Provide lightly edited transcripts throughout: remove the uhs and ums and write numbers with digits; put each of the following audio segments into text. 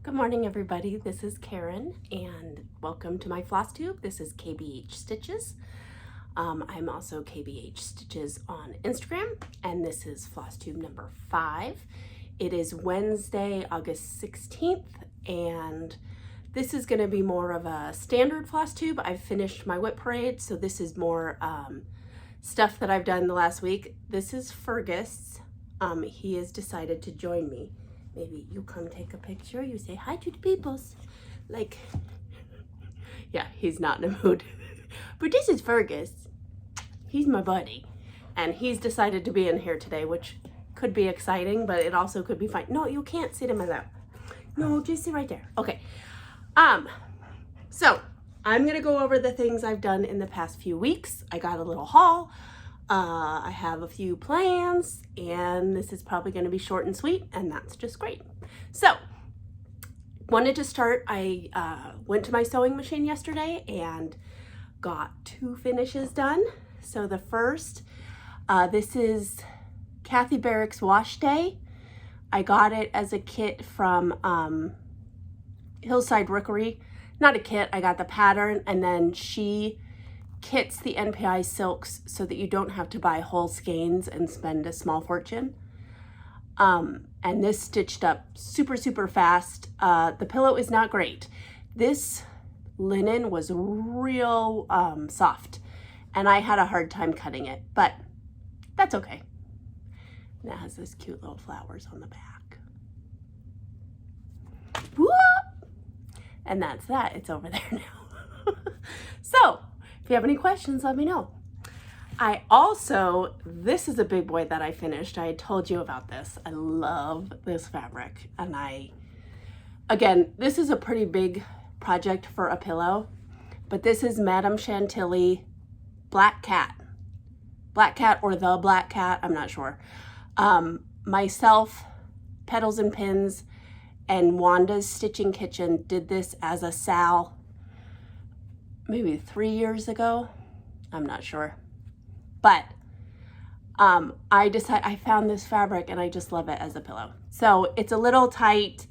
Good morning, everybody. This is Karen, and welcome to my Flosstube. This is KBH Stitches. I'm also KBH Stitches on Instagram, and this is Flosstube number 5. It is Wednesday, August 16th, and this is going to be more of a standard Flosstube. I've finished my whip parade, so this is more stuff that I've done the last week. This is Fergus. He has decided to join me. Maybe you come take a picture, you say hi to the peoples. Like, yeah, he's not in a mood. But this is Fergus. He's my buddy. And he's decided to be in here today, which could be exciting, but it also could be fine. No, you can't sit in my lap. No, just sit right there. Okay. So I'm gonna go over the things I've done in the past few weeks. I got a little haul. I have a few plans, and this is probably going to be short and sweet, and that's just great. So, wanted to start, I went to my sewing machine yesterday and got 2 finishes done. So the first, this is Kathy Barrick's Wash Day. I got it as a kit from Hillside Rookery. Not a kit, I got the pattern, and then she kits the NPI silks so that you don't have to buy whole skeins and spend a small fortune. And this stitched up super, super fast. The pillow is not great. This linen was real soft, and I had a hard time cutting it, but that's okay. And it has this cute little flowers on the back. Whoop! And that's that. It's over there now. So, if you have any questions, let me know. I also, this is a big boy that I finished. I told you about this. I love this fabric. And again, this is a pretty big project for a pillow, but this is Madame Chantilly Black Cat. Black Cat or the Black Cat, I'm not sure. Myself, Petals and Pins, and Wanda's Stitching Kitchen did this as a sal maybe 3 years ago. I'm not sure. But I found this fabric and I just love it as a pillow. So it's a little tight.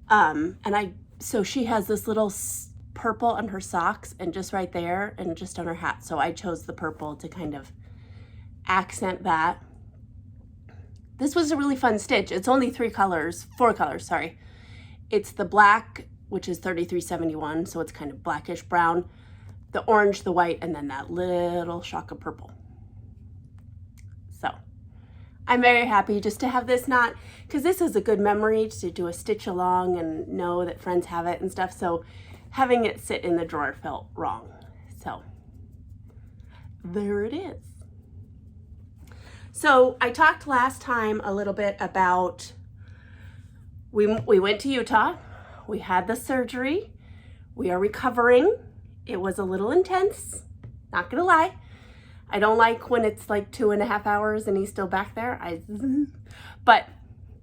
So she has this little purple on her socks and just right there and just on her hat. So I chose the purple to kind of accent that. This was a really fun stitch. It's only 4 colors, sorry. It's the black, which is 3371, so it's kind of blackish brown, the orange, the white, and then that little shock of purple. So I'm very happy just to have this, not because this is a good memory to do a stitch along and know that friends have it and stuff. So having it sit in the drawer felt wrong. So there it is. So I talked last time a little bit about, we went to Utah, we had the surgery, we are recovering. It was a little intense, not gonna lie. I don't like when it's like 2.5 hours and he's still back there. But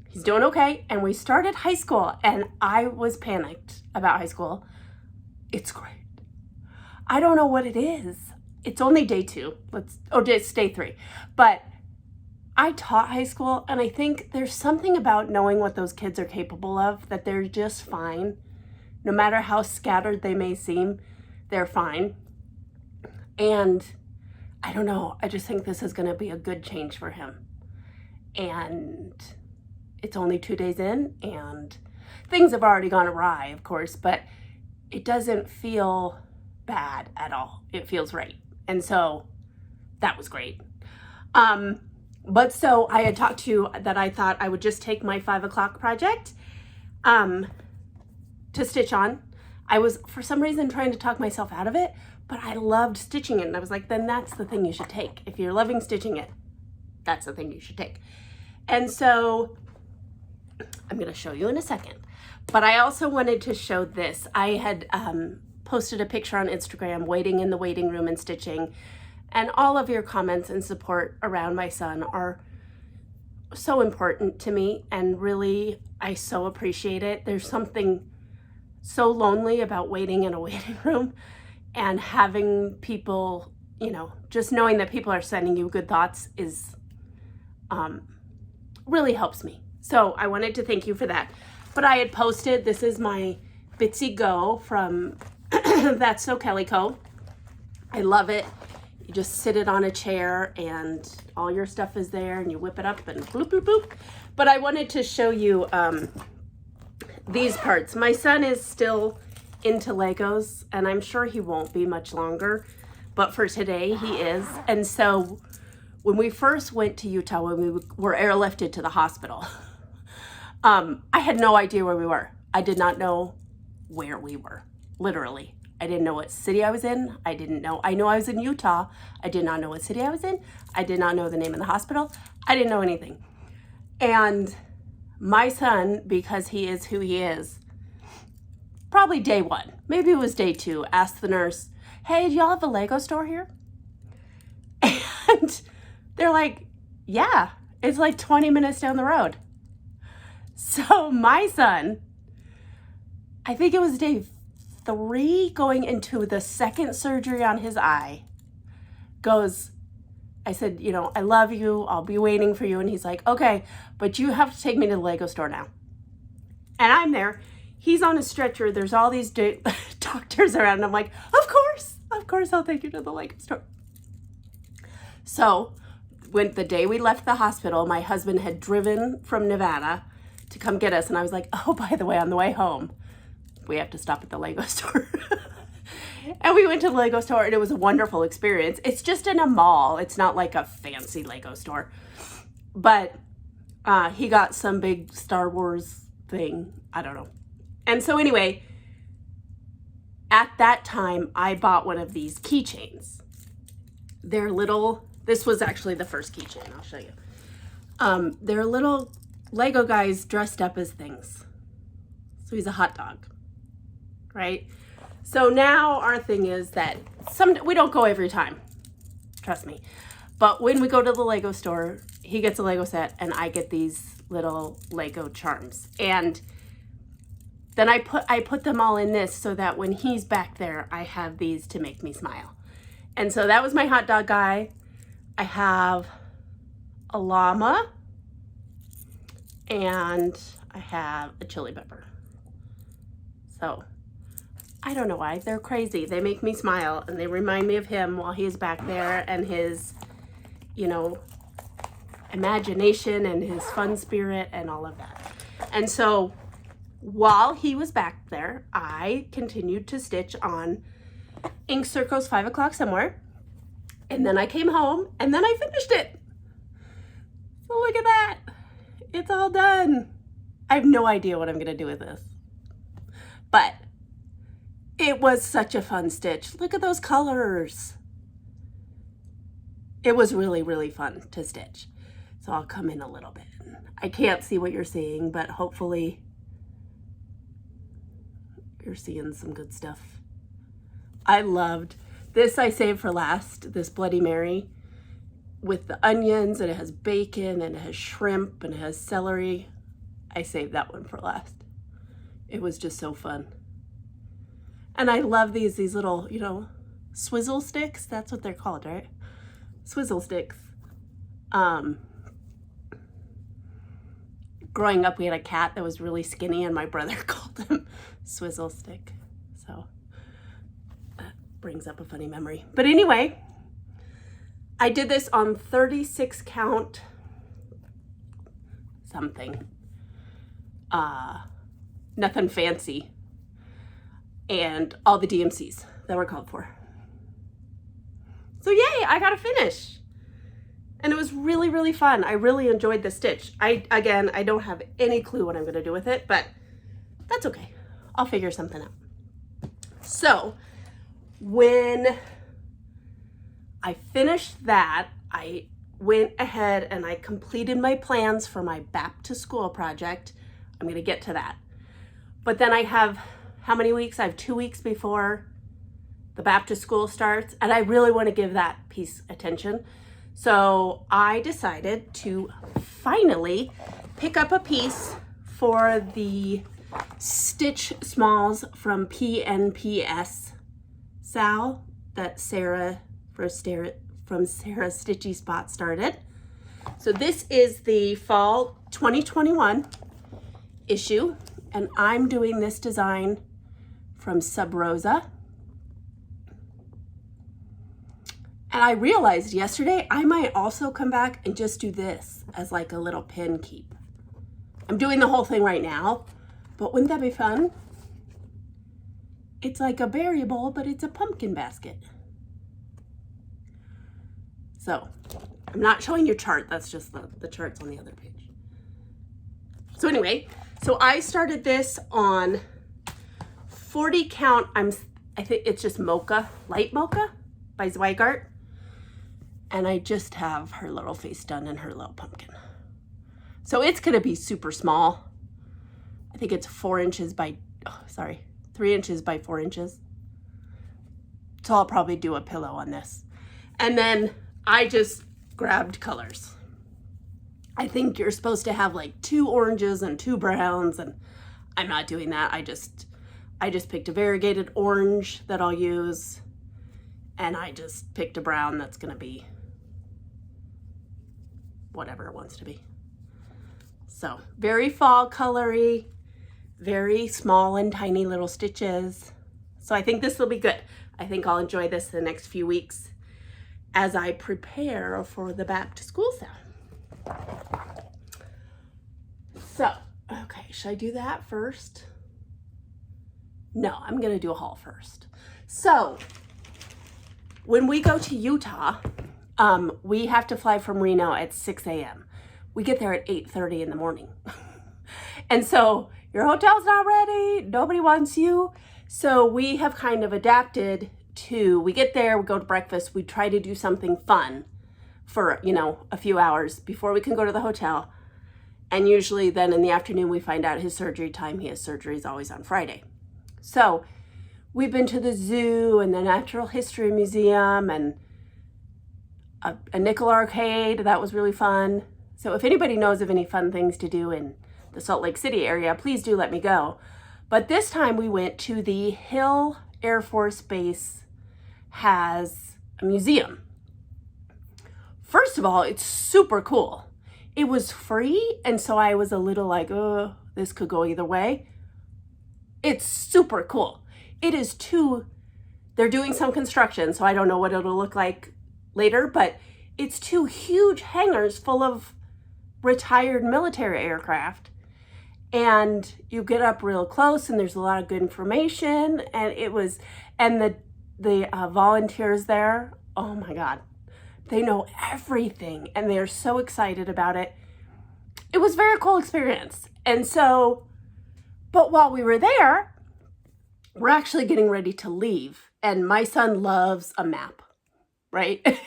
he's doing okay. And we started high school and I was panicked about high school. It's great. I don't know what it is. It's only day 2. It's day 3. But I taught high school and I think there's something about knowing what those kids are capable of, that they're just fine. No matter how scattered they may seem, they're fine. And I don't know, I just think this is gonna be a good change for him. And it's only 2 days in and things have already gone awry, of course, but it doesn't feel bad at all. It feels right. And so that was great. But so I had talked to you that I thought I would just take my 5 o'clock project to stitch on. I was, for some reason, trying to talk myself out of it, but I loved stitching it. And I was like, then that's the thing you should take. If you're loving stitching it, that's the thing you should take. And so I'm gonna show you in a second. But I also wanted to show this. I had posted a picture on Instagram, waiting in the waiting room and stitching. And all of your comments and support around my son are so important to me. And really, I so appreciate it. There's something so lonely about waiting in a waiting room and having people, just knowing that people are sending you good thoughts is really helps me. So I wanted to thank you for that. But I had posted, this is my Bitsy Go from That's So Calico. I love it. You just sit it on a chair and all your stuff is there and you whip it up and bloop, bloop, bloop. But I wanted to show you these parts. My son is still into Legos and I'm sure he won't be much longer, but for today he is. And so when we first went to Utah, when we were airlifted to the hospital, I had no idea where we were. I did not know where we were, literally. I didn't know what city I was in. I know I was in Utah. I did not know what city I was in. I did not know the name of the hospital. I didn't know anything. And my son, because he is who he is, probably day one, maybe it was day two, asked the nurse, hey, do y'all have a Lego store here? And they're like, yeah, it's like 20 minutes down the road. So my son, I think it was day 3 going into the second surgery on his eye, goes, I said, you know, I love you. I'll be waiting for you. And he's like, okay, but you have to take me to the Lego store now. And I'm there. He's on a stretcher. There's all these doctors around. And I'm like, of course, I'll take you to the Lego store. So when the day we left the hospital, my husband had driven from Nevada to come get us. And I was like, oh, by the way, on the way home, we have to stop at the Lego store. And we went to the Lego store and it was a wonderful experience. It's just in a mall. It's not like a fancy Lego store. But he got some big Star Wars thing. I don't know. And so anyway, at that time, I bought one of these keychains. They're little, this was actually the first keychain. I'll show you. They're little Lego guys dressed up as things. So he's a hot dog, right? So now our thing is that we don't go every time, trust me. But when we go to the Lego store, he gets a Lego set and I get these little Lego charms. And then I put them all in this so that when he's back there, I have these to make me smile. And so that was my hot dog guy. I have a llama and I have a chili pepper. So I don't know why, they're crazy. They make me smile and they remind me of him while he's back there and his, you know, imagination and his fun spirit and all of that. And so while he was back there, I continued to stitch on Ink Circles 5 o'clock somewhere. And then I came home and then I finished it. So look at that. It's all done. I have no idea what I'm gonna do with this. But it was such a fun stitch. Look at those colors. It was really, really fun to stitch. So I'll come in a little bit. I can't see what you're seeing, but hopefully you're seeing some good stuff. I loved this. I saved for last, this Bloody Mary with the onions, and it has bacon and it has shrimp and it has celery. I saved that one for last. It was just so fun. And I love these little, you know, swizzle sticks. That's what they're called, right? Swizzle sticks. Growing up, we had a cat that was really skinny and my brother called him Swizzle Stick. So that brings up a funny memory. But anyway, I did this on 36 count something. Nothing fancy. And all the DMCs that were called for. So yay, I got to finish. And it was really, really fun. I really enjoyed the stitch. I don't have any clue what I'm going to do with it, but that's okay. I'll figure something out. So when I finished that, I went ahead and I completed my plans for my back to school project. I'm going to get to that. But then I have, how many weeks? I have 2 weeks before the back to school starts, and I really want to give that piece attention. So I decided to finally pick up a piece for the Stitch Smalls from PNPS Sal that Sarah from Sarah Stitchy Spot started. So this is the fall 2021 issue, and I'm doing this design from Sub Rosa. And I realized yesterday I might also come back and just do this as like a little pin keep. I'm doing the whole thing right now, but wouldn't that be fun? It's like a berry bowl, but it's a pumpkin basket. So I'm not showing your chart. That's just the charts on the other page. So anyway, so I started this on 40 count. I think it's just mocha, light mocha by Zweigart. And I just have her little face done and her little pumpkin. So it's gonna be super small. I think it's 3 inches by 4 inches. So I'll probably do a pillow on this. And then I just grabbed colors. I think you're supposed to have like 2 oranges and 2 browns, and I'm not doing that. I just picked a variegated orange that I'll use, and I just picked a brown that's gonna be whatever it wants to be. So very fall colory, very small and tiny little stitches. So I think this will be good. I think I'll enjoy this the next few weeks as I prepare for the back to school sale. So, okay, should I do that first? No, I'm gonna do a haul first. So when we go to Utah, we have to fly from Reno at 6 a.m. We get there at 8:30 in the morning. And so your hotel's not ready, nobody wants you. So we have kind of adapted to, we get there, we go to breakfast, we try to do something fun for, a few hours before we can go to the hotel. And usually then in the afternoon, we find out his surgery time. He has surgeries always on Friday. So we've been to the zoo and the Natural History Museum and a nickel arcade. That was really fun. So if anybody knows of any fun things to do in the Salt Lake City area, please do let me go. But this time we went to the Hill Air Force Base, has a museum. First of all, it's super cool. It was free, and so I was a little like, oh, this could go either way. It's super cool. It is they're doing some construction, so I don't know what it'll look like later, but it's 2 huge hangars full of retired military aircraft. And you get up real close and there's a lot of good information, and the volunteers there, oh my God, they know everything and they're so excited about it. It was a very cool experience. And so, but while we were there, we're actually getting ready to leave, and my son loves a map, right?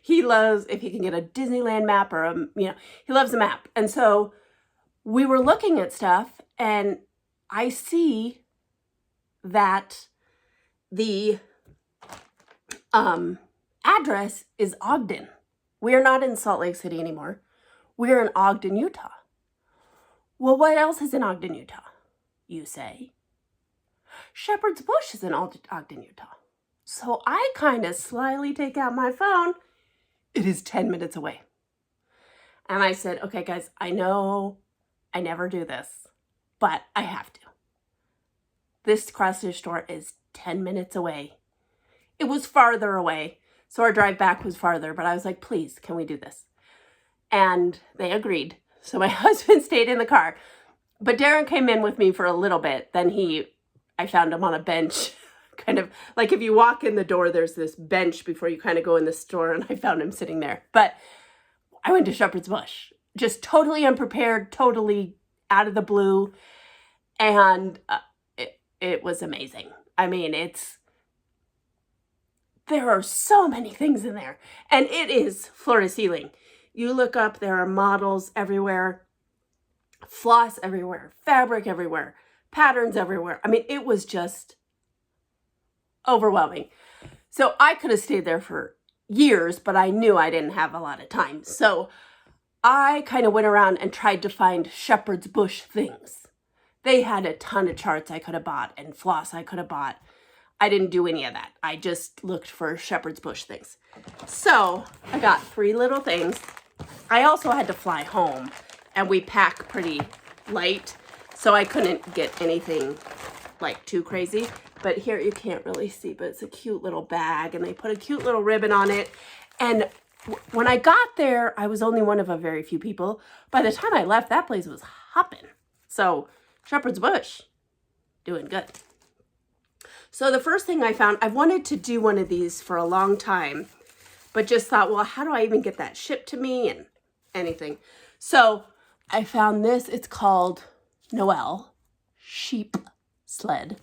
He loves, if he can get a Disneyland map or he loves a map. And so we were looking at stuff, and I see that the address is Ogden. We are not in Salt Lake City anymore. We're in Ogden, Utah. Well, what else is in Ogden, Utah, you say? Shepherd's Bush is in Ogden, Utah. So I kind of slyly take out my phone. It is 10 minutes away. And I said, okay, guys, I know I never do this, but I have to. This cross-stitch store is 10 minutes away. It was farther away, so our drive back was farther, but I was like, please, can we do this? And they agreed. So my husband stayed in the car, but Darren came in with me for a little bit. Then I found him on a bench, kind of like if you walk in the door, there's this bench before you kind of go in the store, and I found him sitting there. But I went to Shepherd's Bush, just totally unprepared, totally out of the blue, and it was amazing. I mean, there are so many things in there, and it is floor to ceiling. You look up, there are models everywhere, floss everywhere, fabric everywhere, patterns everywhere. I mean, it was just overwhelming. So I could have stayed there for years, but I knew I didn't have a lot of time. So I kind of went around and tried to find Shepherd's Bush things. They had a ton of charts I could have bought and floss I could have bought. I didn't do any of that. I just looked for Shepherd's Bush things. So I got 3 little things. I also had to fly home, and we pack pretty light. So I couldn't get anything like too crazy. But here you can't really see, but it's a cute little bag and they put a cute little ribbon on it. And when I got there, I was only one of a very few people. By the time I left, that place was hopping. So Shepherd's Bush, doing good. So the first thing I found, I've wanted to do one of these for a long time, but just thought, well, how do I even get that shipped to me and anything? So I found this. It's called Noel Sheep Sled.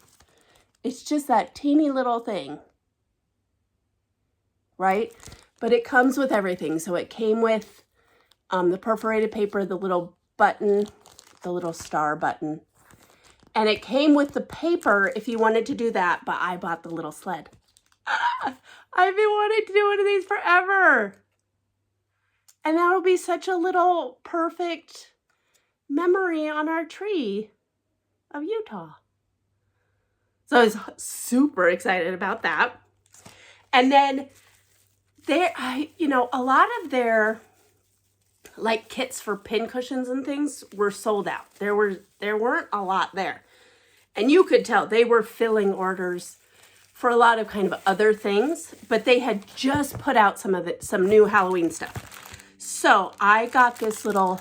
It's just that teeny little thing, right? But it comes with everything. So it came with the perforated paper, the little button, the little star button. And it came with the paper if you wanted to do that, but I bought the little sled. I've been wanting to do one of these forever. And that'll be such a little perfect memory on our tree of Utah. So I was super excited about that. And then a lot of their like kits for pin cushions and things were sold out. There weren't a lot there. And you could tell they were filling orders for a lot of kind of other things, but they had just put out some new Halloween stuff. So I got this little,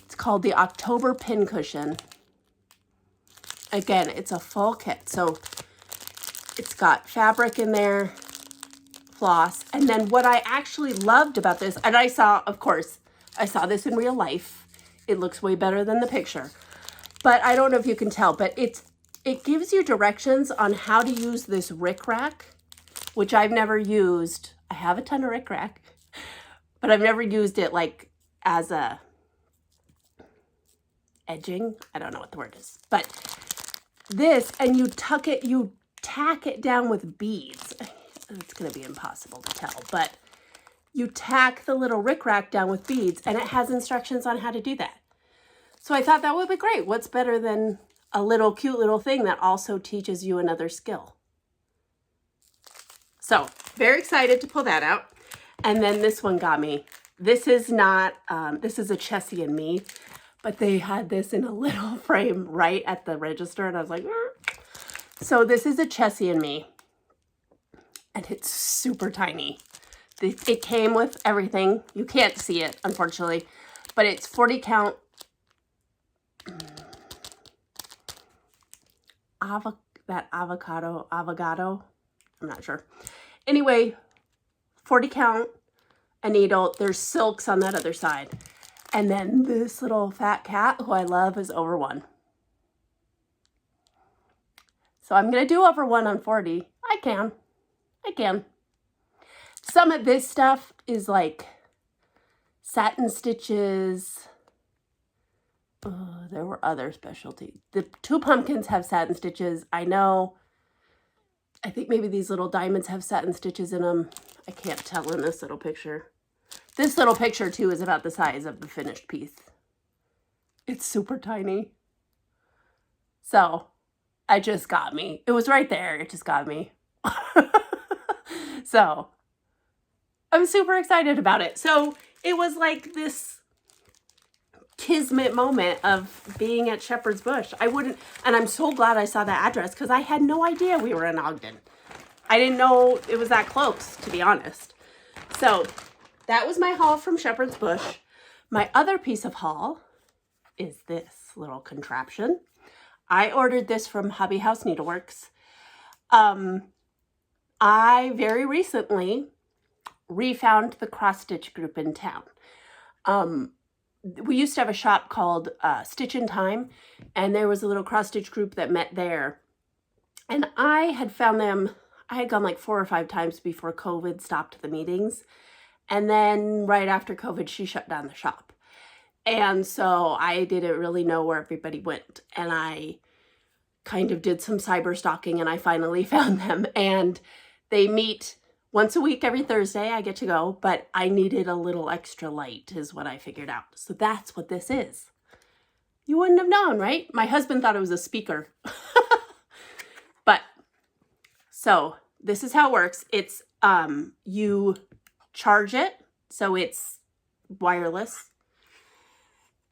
it's called the October pin cushion. Again, it's a full kit. So it's got fabric in there, floss. And then what I actually loved about this, and I saw this in real life. It looks way better than the picture. But I don't know if you can tell, but it gives you directions on how to use this rickrack, which I've never used. I have a ton of rickrack, but I've never used it like as a edging. I don't know what the word is, but this, and you tack it down with beads. It's going to be impossible to tell, but you tack the little rickrack down with beads, and it has instructions on how to do that. So I thought that would be great. What's better than a little cute little thing that also teaches you another skill? So very excited to pull that out. And then this one got me. This is not, this is a Chessie and Me, but they had this in a little frame right at the register. And I was like, So this is a Chessie and Me, and it's super tiny. It came with everything. You can't see it, unfortunately, but it's 40 count avocado. I'm not sure. Anyway, 40 count, a needle. There's silks on that other side. And then this little fat cat, who I love, is over 1. So I'm going to do over 1 on 40. I can. Some of this stuff is like satin stitches. There were other specialties. The 2 pumpkins have satin stitches. I know. I think maybe these little diamonds have satin stitches in them. I can't tell in this little picture. This little picture, too, is about the size of the finished piece. It's super tiny. So, it just got me. It was right there. It just got me. So, I'm super excited about it. So, it was like this kismet moment of being at Shepherd's Bush. And I'm so glad I saw that address because I had no idea we were in Ogden. I didn't know it was that close, to be honest. So, that was my haul from Shepherd's Bush. My other piece of haul is this little contraption. I ordered this from Hobby House Needleworks. I very recently refound the cross stitch group in town. We used to have a shop called Stitch in Time, and there was a little cross stitch group that met there. And I had found them, I had gone like 4 or 5 times before COVID stopped the meetings. And then right after COVID, she shut down the shop. And so I didn't really know where everybody went. And I kind of did some cyber stalking, and I finally found them. And they meet once a week, every Thursday. I get to go, but I needed a little extra light is what I figured out. So that's what this is. You wouldn't have known, right? My husband thought it was a speaker. But, so this is how it works. It's, you charge it, so it's wireless.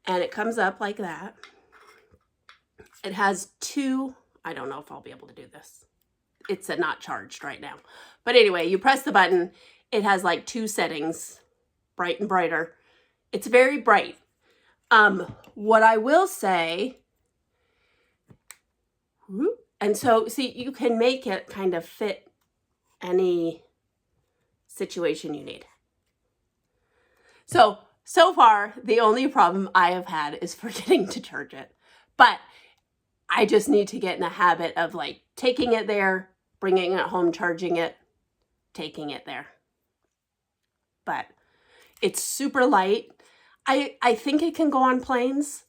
And it comes up like that. It has two, I don't know if I'll be able to do this. It's not charged right now. But anyway, you press the button. It has like two settings, bright and brighter. It's very bright. What I will say, and so see, you can make it kind of fit any situation you need. So far, the only problem I have had is forgetting to charge it. But I just need to get in a habit of like taking it there, bringing it home, charging it, taking it there. But it's super light. I think it can go on planes.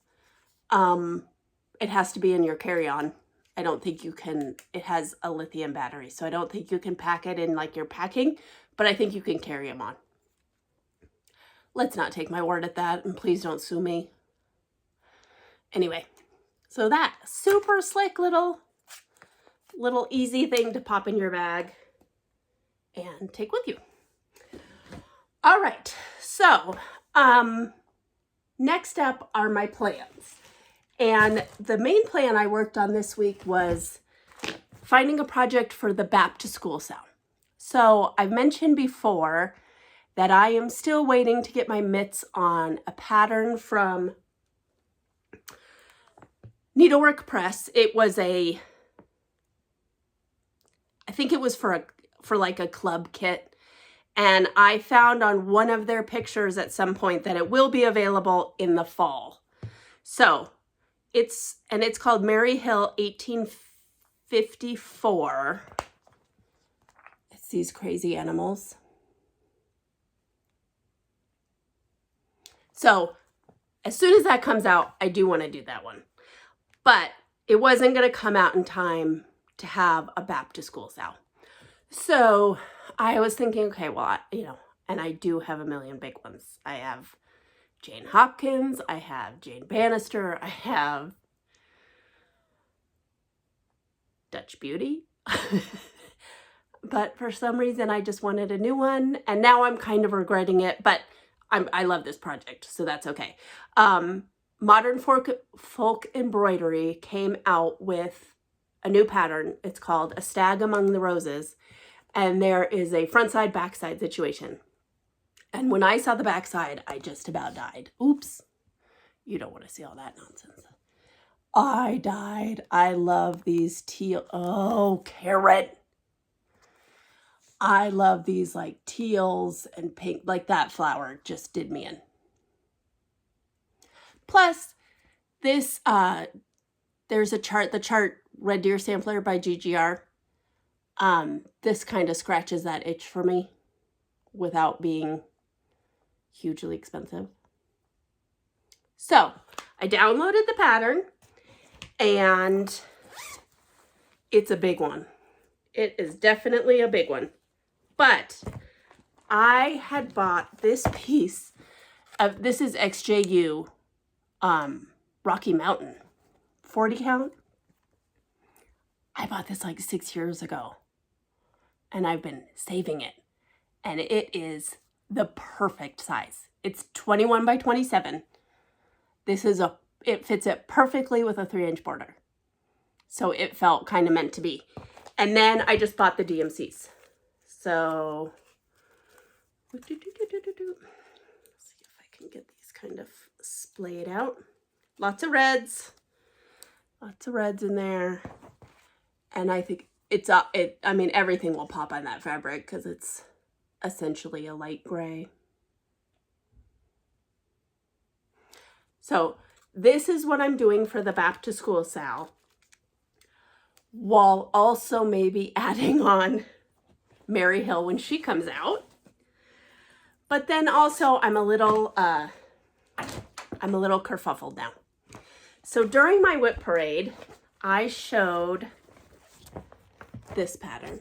It has to be in your carry-on. I don't think you can, it has a lithium battery, so I don't think you can pack it in like your packing, but I think you can carry them on. Let's not take my word at that, and please don't sue me. Anyway, so that super slick little easy thing to pop in your bag and take with you. All right, so next up are my plans. And the main plan I worked on this week was finding a project for the back to school sale. So I've mentioned before that I am still waiting to get my mitts on a pattern from Needlework Press. It was I think it was for like a club kit. And I found on one of their pictures at some point that it will be available in the fall. So it's called Mary Hill 1854. It's these crazy animals. So as soon as that comes out, I do want to do that one. But it wasn't going to come out in time to have a back to school sale. So I was thinking, okay, well, and I do have a million big ones. I have Jane Hopkins, I have Jane Bannister, I have Dutch Beauty. But for some reason, I just wanted a new one. And now I'm kind of regretting it, but I love this project, so that's okay. Modern Folk Embroidery came out with a new pattern. It's called A Stag Among the Roses. And there is a front side, back side situation. And when I saw the back side, I just about died. Oops. You don't want to see all that nonsense. I died. I love these teal. Oh, carrot. I love these like teals and pink. Like that flower just did me in. Plus, this, there's a chart, the chart Red Deer Sampler by GGR. This kind of scratches that itch for me without being hugely expensive. So I downloaded the pattern and it's a big one. It is definitely a big one. But I had bought this piece of, this is XJU Rocky Mountain 40 count. I bought this like 6 years ago and I've been saving it, and it is the perfect size. It's 21 by 27. It fits it perfectly with a 3-inch border. So it felt kind of meant to be. And then I just bought the DMCs. So let's see if I can get these kind of splayed out. Lots of reds in there. And I think I mean, everything will pop on that fabric because it's essentially a light gray. So this is what I'm doing for the back to school sale, while also maybe adding on Mary Hill when she comes out. But then also I'm a little kerfuffled now. So during my whip parade, I showed this pattern.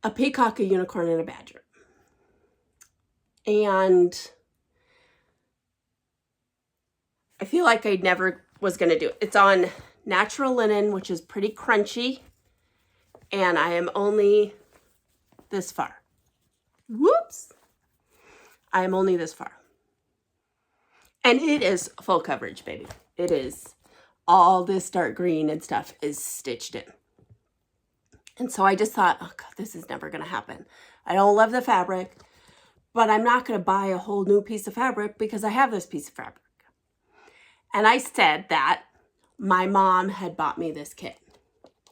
A peacock, a unicorn, and a badger. And I feel like I never was going to do it. It's on natural linen, which is pretty crunchy. And I am only this far. Whoops. I am only this far. And it is full coverage, baby. It is all this dark green and stuff is stitched in. And so I just thought, oh God, this is never going to happen. I don't love the fabric, but I'm not going to buy a whole new piece of fabric because I have this piece of fabric. And I said that my mom had bought me this kit.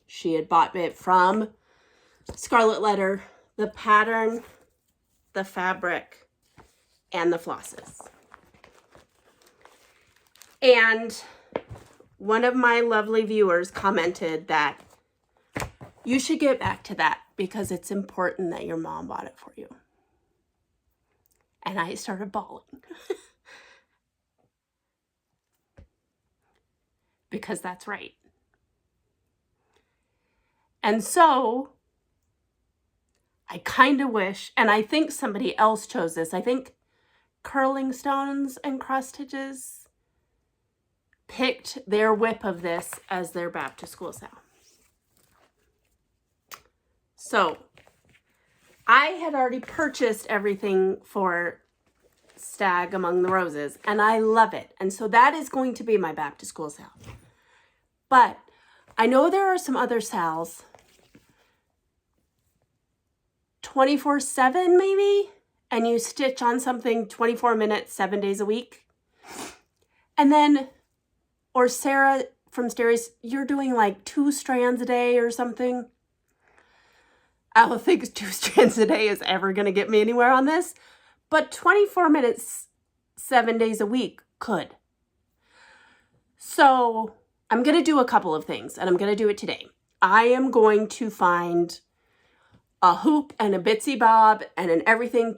She had bought it from Scarlet Letter, the pattern, the fabric, and the flosses. And one of my lovely viewers commented that you should get back to that because it's important that your mom bought it for you. And I started bawling. Because that's right. And so I kind of wish, and I think somebody else chose this. I think Curling Stones and Cross Stitches picked their whip of this as their back to school sale. So I had already purchased everything for Stag Among the Roses, and I love it. And so that is going to be my back to school sale. But I know there are some other sales, 24/7 maybe, and you stitch on something 24 minutes, 7 days a week. And then, or Sarah from Steries, you're doing like 2 strands a day or something. I don't think 2 strands a day is ever going to get me anywhere on this, but 24 minutes, 7 days a week could. So I'm going to do a couple of things, and I'm going to do it today. I am going to find a hoop and a bitsy bob and an everything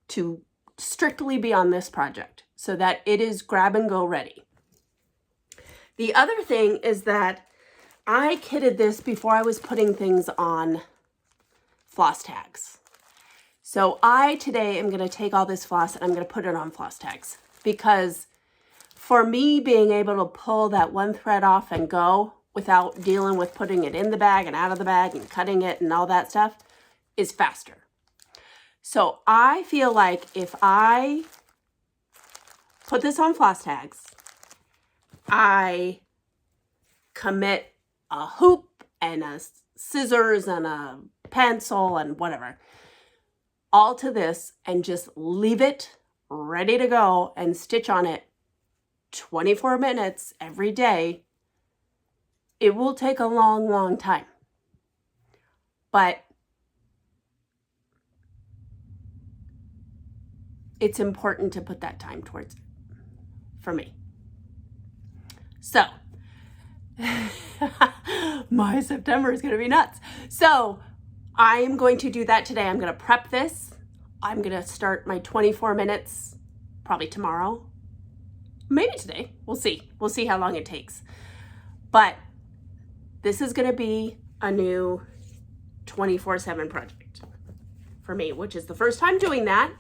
to strictly be on this project so that it is grab and go ready. The other thing is that I kitted this before I was putting things on floss tags. So today am going to take all this floss and I'm going to put it on floss tags, because for me, being able to pull that one thread off and go without dealing with putting it in the bag and out of the bag and cutting it and all that stuff is faster. So I feel like if I put this on floss tags, I commit a hoop and a scissors and a pencil and whatever, all to this, and just leave it ready to go and stitch on it 24 minutes every day. It will take a long, long time. But it's important to put that time towards it for me. So my September is going to be nuts. So I am going to do that today. I'm going to prep this. I'm going to start my 24 minutes probably tomorrow. Maybe today. We'll see. We'll see how long it takes. But this is going to be a new 24/7 project for me, which is the first time doing that.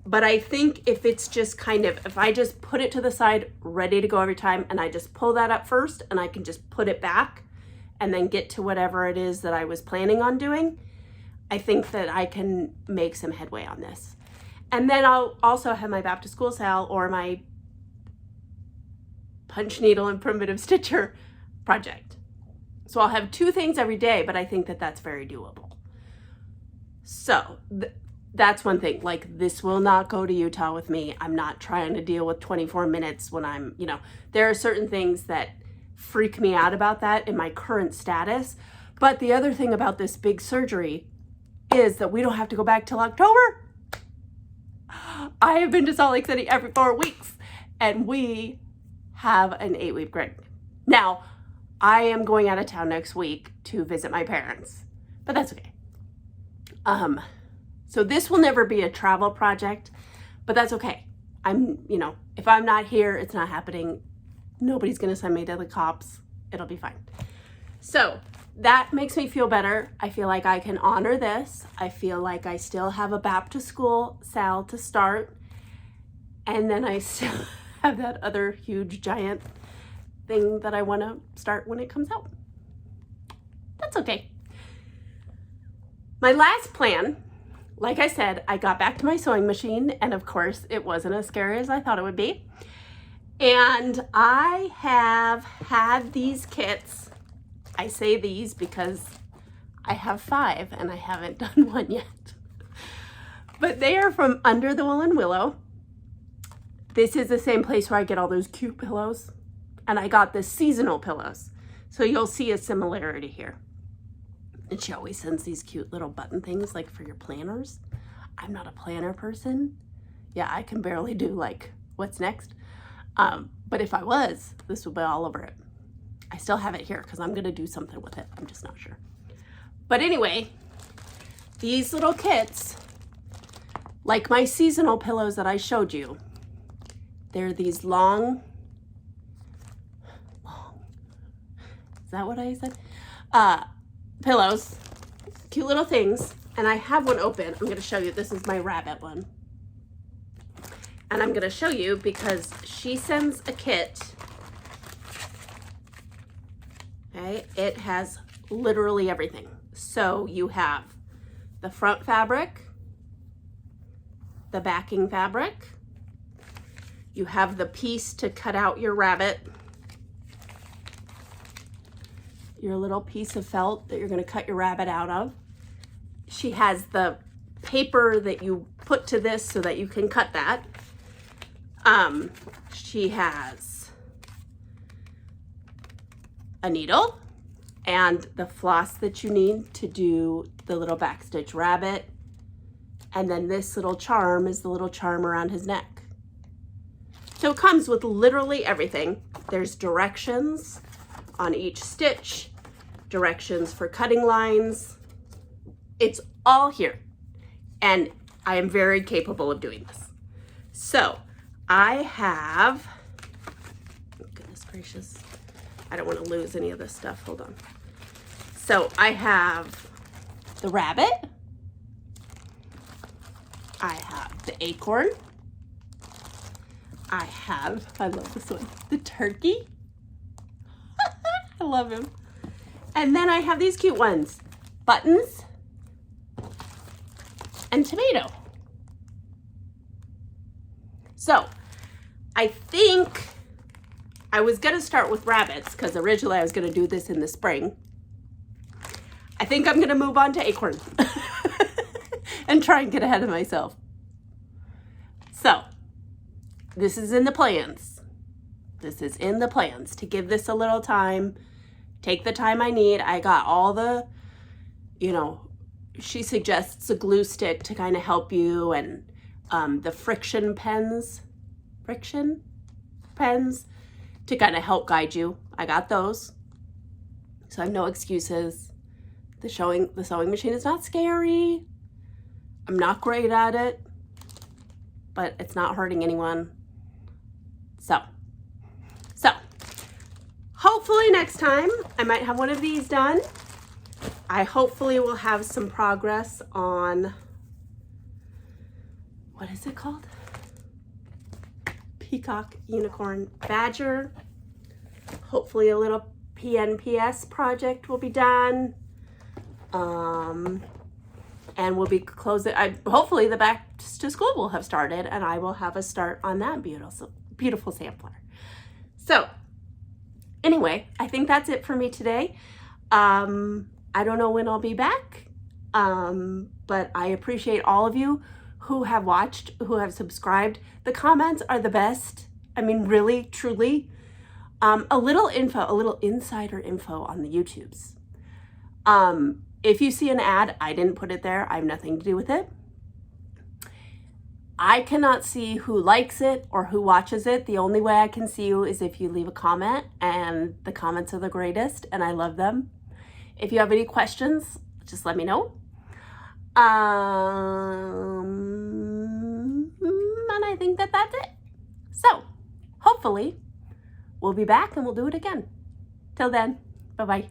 But I think if it's just if I just put it to the side, ready to go every time, and I just pull that up first and I can just put it back and then get to whatever it is that I was planning on doing, I think that I can make some headway on this. And then I'll also have my back to school sale or my punch needle and primitive stitcher project. So I'll have 2 things every day, but I think that that's very doable. So that's one thing. Like, this will not go to Utah with me. I'm not trying to deal with 24 minutes when I'm, there are certain things that freak me out about that in my current status. But the other thing about this big surgery is that we don't have to go back till October. I have been to Salt Lake City every 4 weeks, and we have an 8-week break. Now, I am going out of town next week to visit my parents, but that's okay. So this will never be a travel project, but that's okay. If I'm not here, it's not happening. Nobody's going to send me to the cops. It'll be fine. So that makes me feel better. I feel like I can honor this. I feel like I still have a back to school sale to start. And then I still have that other huge giant thing that I want to start when it comes out. That's okay. My last plan, like I said, I got back to my sewing machine, and of course it wasn't as scary as I thought it would be. And I have had these kits. I say these because I have 5 and I haven't done one yet. But they are from Under the Woolen Willow. This is the same place where I get all those cute pillows. And I got the seasonal pillows. So you'll see a similarity here. And she always sends these cute little button things like for your planners. I'm not a planner person. Yeah, I can barely do like what's next. But if I was, this would be all over it. I still have it here because I'm gonna do something with it. I'm just not sure. But anyway, these little kits, like my seasonal pillows that I showed you, they're these long, is that what I said? Pillows, cute little things. And I have one open. I'm gonna show you, this is my rabbit one. And I'm gonna show you because she sends a kit. Okay, it has literally everything. So you have the front fabric, the backing fabric, you have the piece to cut out your rabbit, your little piece of felt that you're gonna cut your rabbit out of. She has the paper that you put to this so that you can cut that. She has a needle and the floss that you need to do the little backstitch rabbit. And then this little charm is the little charm around his neck. So it comes with literally everything. There's directions on each stitch, directions for cutting lines. It's all here. And I am very capable of doing this. So I have, goodness gracious, I don't want to lose any of this stuff. Hold on. So I have the rabbit. I have the acorn. I love this one, the turkey. I love him. And then I have these cute ones, buttons and tomato. So I think I was gonna start with rabbits because originally I was gonna do this in the spring. I think I'm gonna move on to acorn and try and get ahead of myself. So this is in the plans. This is in the plans to give this a little time, take the time I need. I got all the, she suggests a glue stick to kind of help you, and the friction pens to kind of help guide you. I got those. So I have no excuses. The sewing machine is not scary. I'm not great at it, but it's not hurting anyone. So hopefully next time I might have one of these done. I hopefully will have some progress on, what is it called? Peacock, unicorn, badger. Hopefully a little PNPS project will be done. And we'll be closing, hopefully the back to school will have started and I will have a start on that beautiful sampler. So anyway, I think that's it for me today. I don't know when I'll be back, but I appreciate all of you who have watched, who have subscribed. The comments are the best. I mean, really, truly. A little insider info on the YouTubes. If you see an ad, I didn't put it there. I have nothing to do with it. I cannot see who likes it or who watches it. The only way I can see you is if you leave a comment, and the comments are the greatest and I love them. If you have any questions, just let me know. And I think that that's it. So hopefully we'll be back and we'll do it again. Till then, bye-bye.